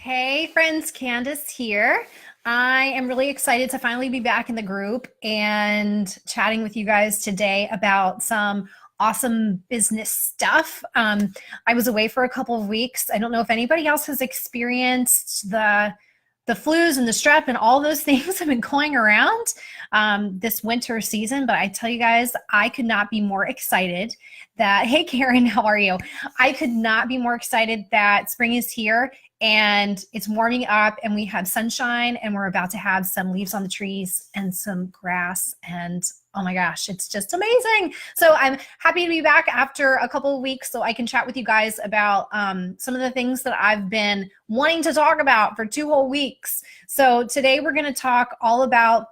Hey friends, Candice here. I am really excited to finally be back in the group and chatting with you guys today about some awesome business stuff. I was away for a couple of weeks. I don't know if anybody else has experienced the flus and the strep and all those things have been going around this winter season. But I tell you guys, I could not be more excited that, hey, Karen, how are you? I could not be more excited that spring is here and it's warming up and we have sunshine and we're about to have some leaves on the trees and some grass. And oh my gosh, it's just amazing. So I'm happy to be back after a couple of weeks so I can chat with you guys about some of the things that I've been wanting to talk about for 2 whole weeks. So today we're going to talk all about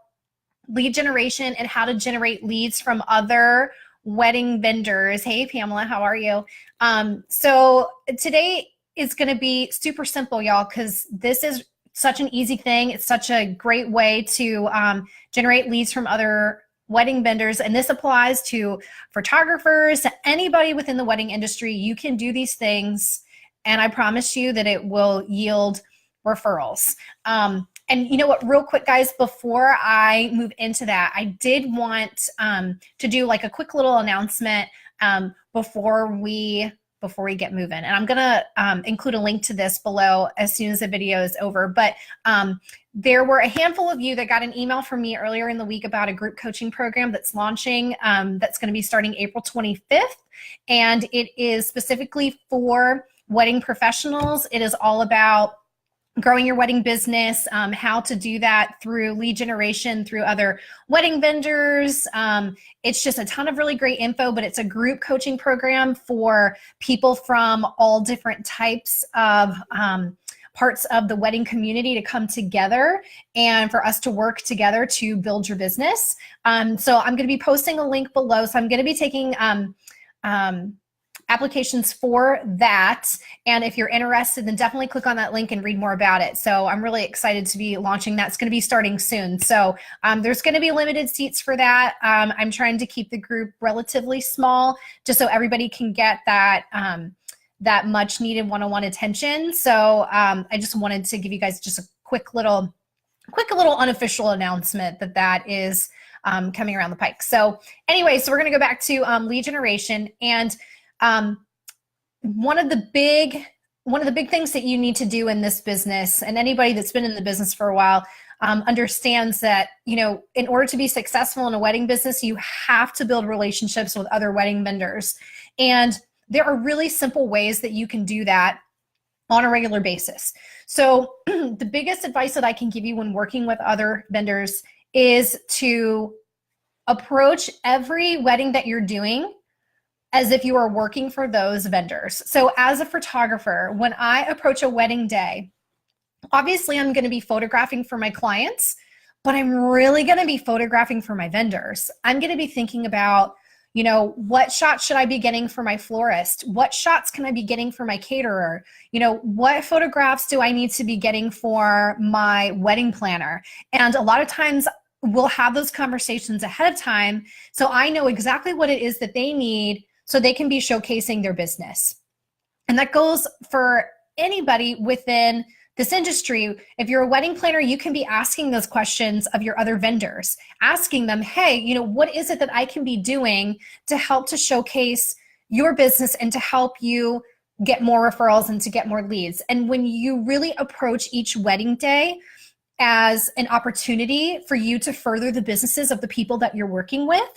lead generation and how to generate leads from other wedding vendors. Hey, Pamela, how are you? So today is going to be super simple, y'all, because this is such an easy thing. It's such a great way to generate leads from other wedding vendors. And this applies to photographers, to anybody within the wedding industry. You can do these things, and I promise you that it will yield referrals. And you know what, real quick, guys, before I move into that, I did want to do like a quick little announcement before we get moving. And I'm going to include a link to this below as soon as the video is over. But there were a handful of you that got an email from me earlier in the week about a group coaching program that's launching, that's going to be starting April 25th. And it is specifically for wedding professionals. It is all about growing your wedding business, how to do that through lead generation, through other wedding vendors. It's just a ton of really great info, but it's a group coaching program for people from all different types of parts of the wedding community to come together and for us to work together to build your business. So I'm going to be posting a link below. So I'm going to be taking applications for that. And if you're interested, then definitely click on that link and read more about it. So I'm really excited to be launching that. It's going to be starting soon. So there's going to be limited seats for that. I'm trying to keep the group relatively small just so everybody can get that that much needed one-on-one attention. So I just wanted to give you guys just a quick little unofficial announcement that is coming around the pike. So anyway, so we're going to go back to lead generation. And one of the big things that you need to do in this business, and anybody that's been in the business for a while understands that, you know, in order to be successful in a wedding business, you have to build relationships with other wedding vendors. And there are really simple ways that you can do that on a regular basis. So the biggest advice that I can give you when working with other vendors is to approach every wedding that you're doing as if you are working for those vendors. So as a photographer, when I approach a wedding day, obviously I'm going to be photographing for my clients, but I'm really going to be photographing for my vendors. I'm going to be thinking about, you know, what shots should I be getting for my florist? What shots can I be getting for my caterer? You know, what photographs do I need to be getting for my wedding planner? And a lot of times we'll have those conversations ahead of time, so I know exactly what it is that they need so they can be showcasing their business. And that goes for anybody within this industry. If you're a wedding planner, you can be asking those questions of your other vendors, asking them, hey, you know, what is it that I can be doing to help to showcase your business and to help you get more referrals and to get more leads? And when you really approach each wedding day as an opportunity for you to further the businesses of the people that you're working with,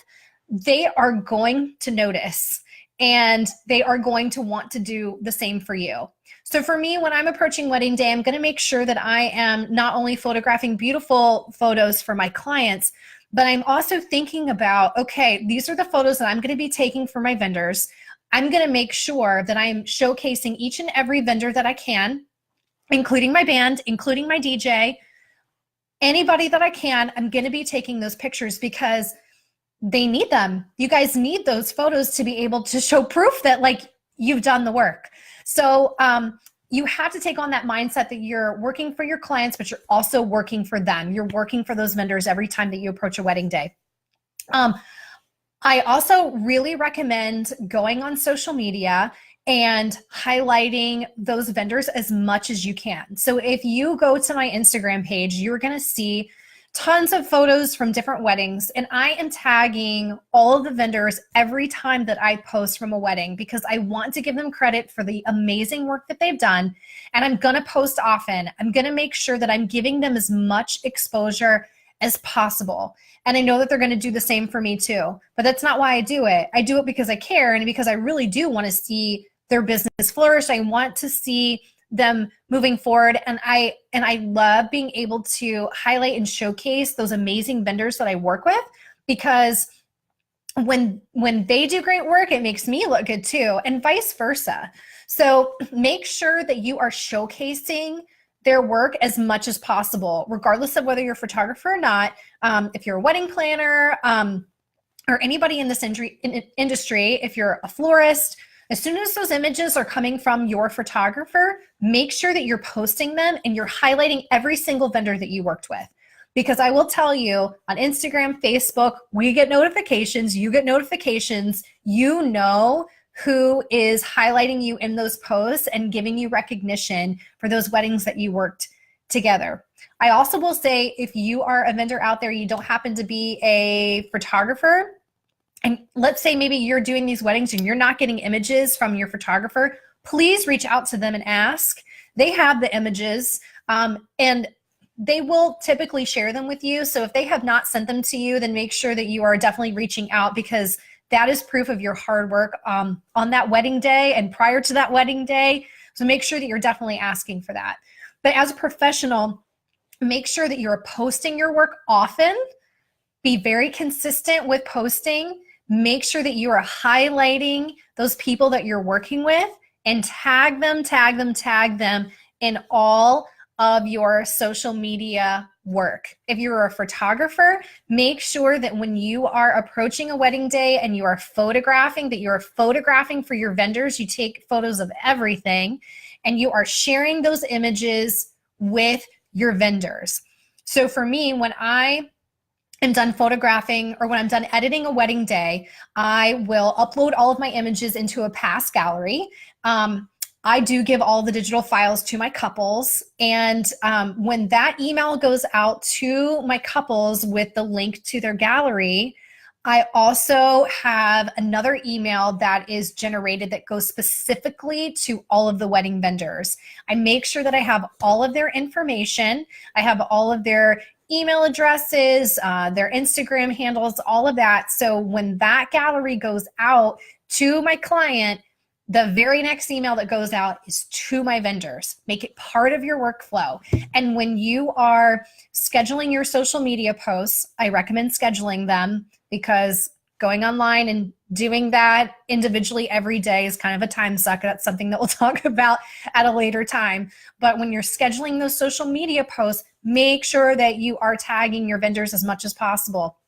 they are going to notice and they are going to want to do the same for you. So for me, when I'm approaching wedding day, I'm going to make sure that I am not only photographing beautiful photos for my clients, but I'm also thinking about, okay, these are the photos that I'm going to be taking for my vendors. I'm going to make sure that I'm showcasing each and every vendor that I can, including my band, including my DJ, anybody that I can. I'm going to be taking those pictures because they need them. You guys need those photos to be able to show proof that like you've done the work. So you have to take on that mindset that you're working for your clients, but you're also working for them. You're working for those vendors every time that you approach a wedding day. I also really recommend going on social media and highlighting those vendors as much as you can. So if you go to my Instagram page, you're going to see tons of photos from different weddings, and I am tagging all of the vendors every time that I post from a wedding because I want to give them credit for the amazing work that they've done. And I'm going to post often. I'm going to make sure that I'm giving them as much exposure as possible. And I know that they're going to do the same for me too, but that's not why I do it. I do it because I care and because I really do want to see their business flourish. I want to see them moving forward. And I love being able to highlight and showcase those amazing vendors that I work with, because when they do great work, it makes me look good too, and vice versa. So make sure that you are showcasing their work as much as possible, regardless of whether you're a photographer or not. If you're a wedding planner, or anybody in this industry, if you're a florist, as soon as those images are coming from your photographer, make sure that you're posting them and you're highlighting every single vendor that you worked with. Because I will tell you, on Instagram, Facebook, we get notifications, you get notifications, you know who is highlighting you in those posts and giving you recognition for those weddings that you worked together. I also will say, if you are a vendor out there, you don't happen to be a photographer, and let's say maybe you're doing these weddings and you're not getting images from your photographer, please reach out to them and ask. They have the images, and they will typically share them with you. So if they have not sent them to you, then make sure that you are definitely reaching out, because that is proof of your hard work on that wedding day and prior to that wedding day. So make sure that you're definitely asking for that. But as a professional, make sure that you're posting your work often. Be very consistent with posting. Make sure that you are highlighting those people that you're working with and tag them in all of your social media work. If you're a photographer, make sure that when you are approaching a wedding day and you are photographing, that you're photographing for your vendors. You take photos of everything and you are sharing those images with your vendors. So for me, when I am done photographing, or when I'm done editing a wedding day, I will upload all of my images into a pass gallery. I do give all the digital files to my couples. And when that email goes out to my couples with the link to their gallery, I also have another email that is generated that goes specifically to all of the wedding vendors. I make sure that I have all of their information. I have all of their email addresses, their Instagram handles, all of that. So when that gallery goes out to my client, the very next email that goes out is to my vendors. Make it part of your workflow. And when you are scheduling your social media posts, I recommend scheduling them, because going online and doing that individually every day is kind of a time suck. That's something that we'll talk about at a later time. But when you're scheduling those social media posts, make sure that you are tagging your vendors as much as possible.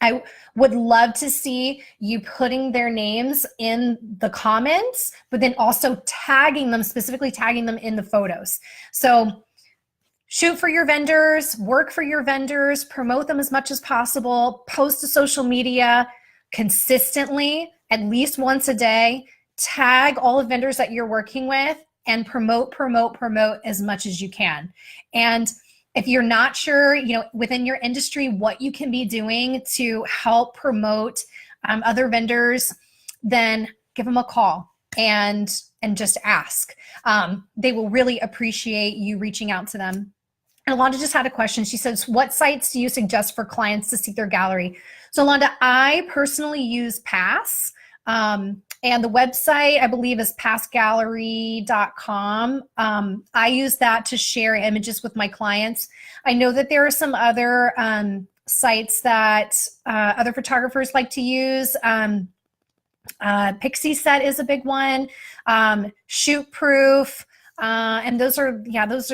I would love to see you putting their names in the comments, but then also tagging them, specifically tagging them in the photos. So shoot for your vendors, work for your vendors, promote them as much as possible, post to social media consistently, at least once a day, tag all the vendors that you're working with, and promote as much as you can. And if you're not sure, within your industry, what you can be doing to help promote other vendors, then give them a call and just ask. They will really appreciate you reaching out to them. And Alonda just had a question. She says, what sites do you suggest for clients to see their gallery? So Alonda, I personally use Pass. And the website, I believe, is passgallery.com. I use that to share images with my clients. I know that there are some other sites that other photographers like to use. Pixie Set is a big one. Shootproof. And those are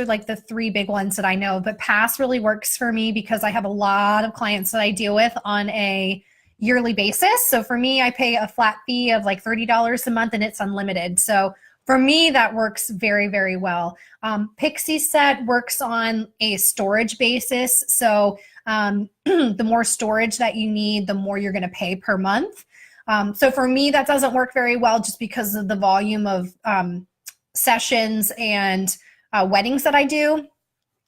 like the three big ones that I know. But Pass really works for me because I have a lot of clients that I deal with on a yearly basis. So for me, I pay a flat fee of like $30 a month and it's unlimited. So for me, that works very, very well. Pixie Set works on a storage basis. So the more storage that you need, the more you're going to pay per month. So for me, that doesn't work very well just because of the volume of sessions and weddings that I do.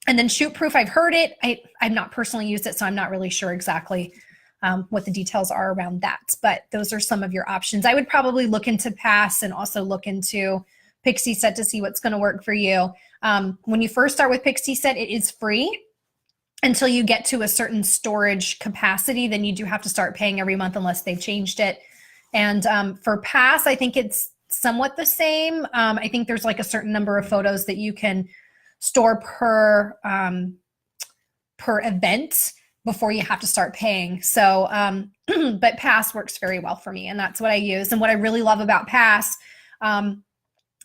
And then Shoot Proof, I've heard it. I've not personally used it, so I'm not really sure exactly what the details are around that. But those are some of your options. I would probably look into Pass and also look into Pixie Set to see what's going to work for you. When you first start with Pixie Set, it is free until you get to a certain storage capacity. Then you do have to start paying every month unless they've changed it. And for Pass, I think it's somewhat the same. I think there's like a certain number of photos that you can store per event before you have to start paying. So, but Pass works very well for me, and that's what I use. And what I really love about Pass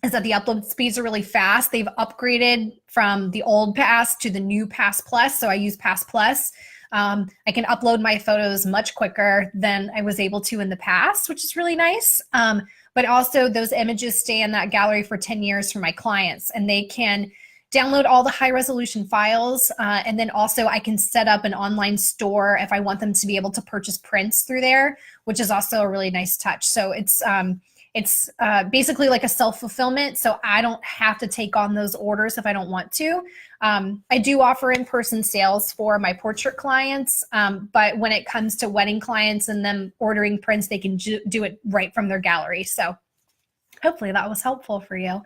is that the upload speeds are really fast. They've upgraded from the old Pass to the new Pass Plus. So I use Pass Plus. I can upload my photos much quicker than I was able to in the past, which is really nice. But also those images stay in that gallery for 10 years for my clients, and they can download all the high resolution files. And then also I can set up an online store if I want them to be able to purchase prints through there, which is also a really nice touch. So it's basically like a self-fulfillment. So I don't have to take on those orders if I don't want to. I do offer in-person sales for my portrait clients. But when it comes to wedding clients and them ordering prints, they can do it right from their gallery. So hopefully that was helpful for you.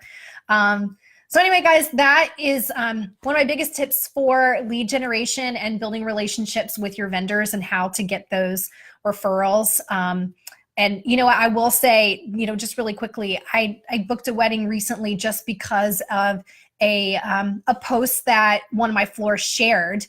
So anyway, guys, that is one of my biggest tips for lead generation and building relationships with your vendors and how to get those referrals. And you know what, I will say, just really quickly, I booked a wedding recently just because of a post that one of my floors shared.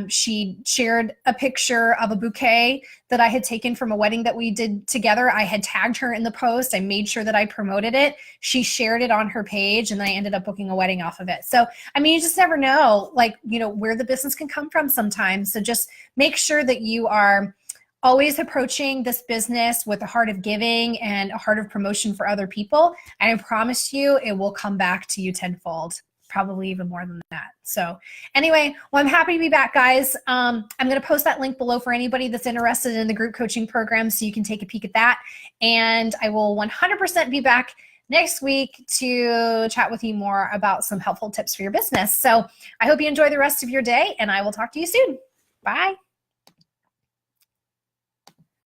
She shared a picture of a bouquet that I had taken from a wedding that we did together. I had tagged her in the post. I made sure that I promoted it. She shared it on her page, and then I ended up booking a wedding off of it. So, I mean, you just never know, where the business can come from sometimes. So just make sure that you are always approaching this business with a heart of giving and a heart of promotion for other people. And I promise you, it will come back to you tenfold, probably even more than that. So anyway, well, I'm happy to be back, guys. I'm going to post that link below for anybody that's interested in the group coaching program so you can take a peek at that. And I will 100% be back next week to chat with you more about some helpful tips for your business. So I hope you enjoy the rest of your day, and I will talk to you soon. Bye.